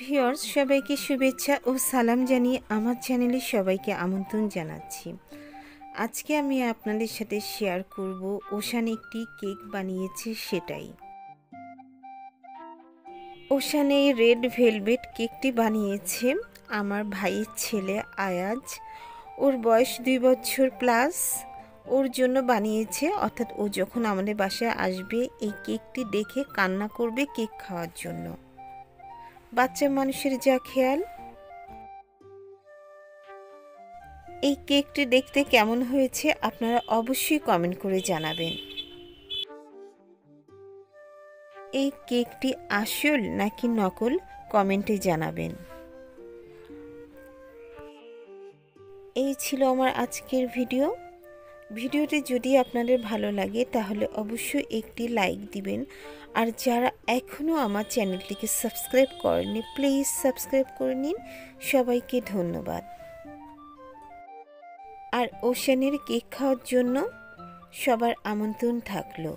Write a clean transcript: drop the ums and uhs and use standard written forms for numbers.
Viewers সবাইকে শুভেচ্ছা ও সালাম জানিয়ে আমার চ্যানেলে সবাইকে আমন্ত্রণ জানাচ্ছি। আজকে আমি আপনাদের সাথে শেয়ার করব ওশান একটি কেক বানিয়েছে সেটাই। ওশানে রেড ভেলভেট কেকটি বানিয়েছে আমার ভাইয়ের ছেলে আয়াজ। ওর বয়স 2 বছর প্লাস। ওর জন্য বানিয়েছে, অর্থাৎ ও যখন আমাদের বাসায় আসবে এই কেকটি দেখে কান্না করবে কেক খাওয়ার জন্য। বাচ্চা মানুষের যা খেয়াল। এই কেকটি দেখতে কেমন হয়েছে আপনারা অবশ্যই কমেন্ট করে জানাবেন। এই কেকটি আসল নাকি নকল কমেন্টে জানাবেন। এই ছিল আমার আজকের ভিডিওটি যদি আপনাদের ভালো লাগে তাহলে অবশ্যই একটি লাইক দিবেন। আর যারা এখনও আমার চ্যানেলটিকে সাবস্ক্রাইব করেননি প্লিজ সাবস্ক্রাইব করে নিন। সবাইকে ধন্যবাদ। আর ওশানের কেক খাওয়ার জন্য সবার আমন্ত্রণ থাকলো।